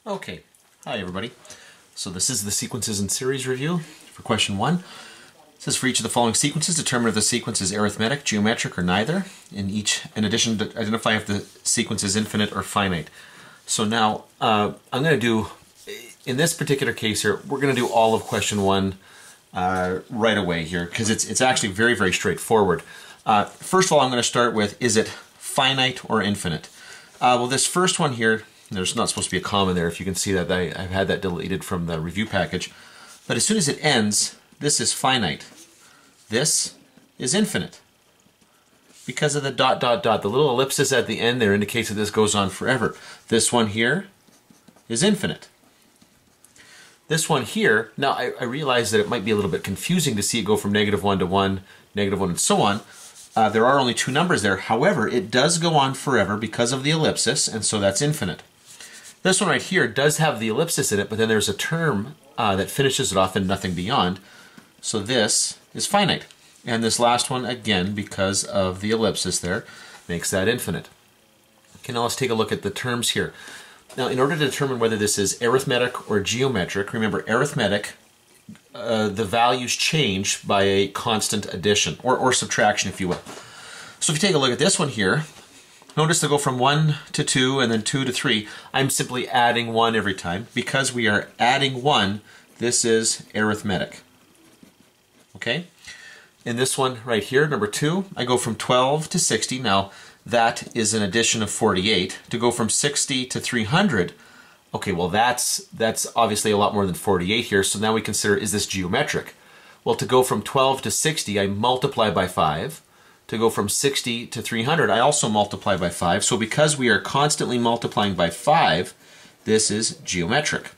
Okay, hi everybody. So this is the sequences in series review for question 1. It says for each of the following sequences, determine if the sequence is arithmetic, geometric, or neither. In addition, to identify if the sequence is infinite or finite. So now I'm going to do, in this particular case here, we're going to do all of question 1 right away here because it's actually very, very straightforward. First of all, I'm going to start with, is it finite or infinite? Well, this first one here, there's not supposed to be a comma there. If you can see that, I've had that deleted from the review package. But as soon as it ends, this is finite. This is infinite. Because of the dot, dot, dot. The little ellipsis at the end there indicates that this goes on forever. This one here is infinite. This one here, now I realize that it might be a little bit confusing to see it go from -1 to 1, -1, and so on. There are only 2 numbers there. However, it does go on forever because of the ellipsis, and so that's infinite. This one right here does have the ellipsis in it, but then there's a term that finishes it off and nothing beyond. So this is finite. And this last one, again, because of the ellipsis there, makes that infinite. Okay, now let's take a look at the terms here. Now, in order to determine whether this is arithmetic or geometric, remember arithmetic, the values change by a constant addition, or subtraction, if you will. So if you take a look at this one here, notice they go from 1 to 2 and then 2 to 3. I'm simply adding 1 every time. Because we are adding 1, this is arithmetic. Okay? In this one right here, number 2, I go from 12 to 60. Now, that is an addition of 48. To go from 60 to 300, okay, well that's obviously a lot more than 48 here, so now we consider, is this geometric? Well, to go from 12 to 60, I multiply by 5. To go from 60 to 300, I also multiply by 5. So because we are constantly multiplying by 5, this is geometric.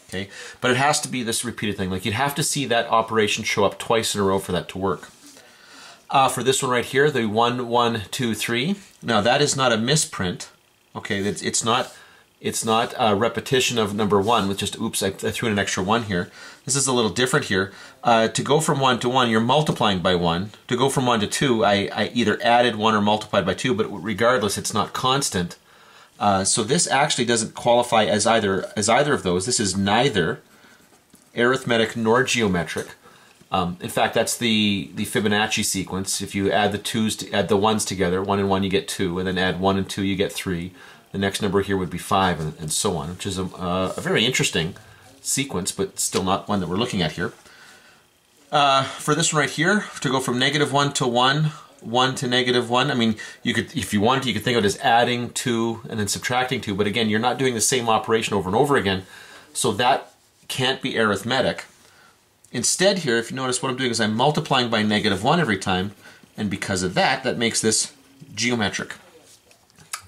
Okay, but it has to be this repeated thing. Like, you'd have to see that operation show up twice in a row for that to work. For this one right here, the 1, 1, 2, 3. Now that is not a misprint. Okay, it's not a repetition of number 1 with just, oops, I threw in an extra 1 here. This is a little different here. To go from 1 to 1, you're multiplying by 1. To go from 1 to 2, I either added 1 or multiplied by 2, but regardless, it's not constant. So this actually doesn't qualify as either of those. This is neither arithmetic nor geometric. In fact, that's the Fibonacci sequence. If you add add the 1s together, 1 and 1 you get 2, and then add 1 and 2 you get 3. The next number here would be 5, and so on, which is a very interesting sequence, but still not one that we're looking at here. For this one right here, to go from -1 to 1, 1 to -1, I mean, you could, if you wanted, you could think of it as adding 2 and then subtracting 2, but again, you're not doing the same operation over and over again, so that can't be arithmetic. Instead here, if you notice, what I'm doing is I'm multiplying by -1 every time, and because of that, that makes this geometric.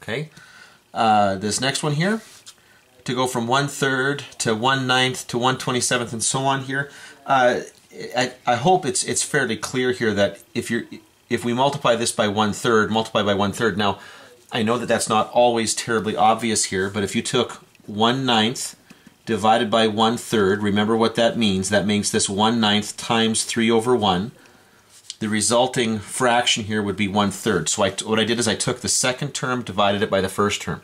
Okay? This next one here, to go from 1/3 to 1/9 to 1/27 and so on here, I hope it's fairly clear here that if we multiply this by 1/3, multiply by 1/3, now I know that that's not always terribly obvious here, but if you took 1/9 divided by 1/3, remember what that means. That makes this 1/9 times 3 over 1. The resulting fraction here would be 1/3. So what I did is I took the second term, divided it by the first term.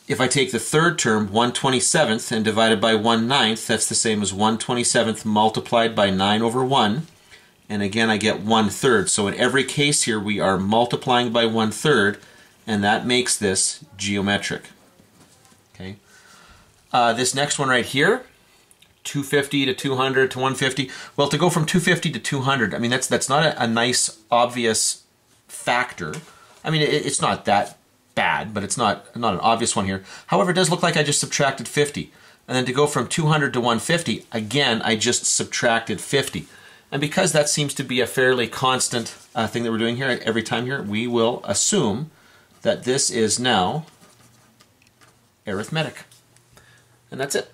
If I take the third term, 1/27, and divide it by 1/9, that's the same as 1/27 multiplied by 9 over 1. And again, I get 1/3. So in every case here, we are multiplying by 1/3, and that makes this geometric. Okay. This next one right here, 250 to 200 to 150. Well, to go from 250 to 200, I mean, that's not a nice, obvious factor. I mean, it's not that bad, but it's not an obvious one here. However, it does look like I just subtracted 50. And then to go from 200 to 150, again, I just subtracted 50. And because that seems to be a fairly constant thing that we're doing here every time here, we will assume that this is now arithmetic. And that's it.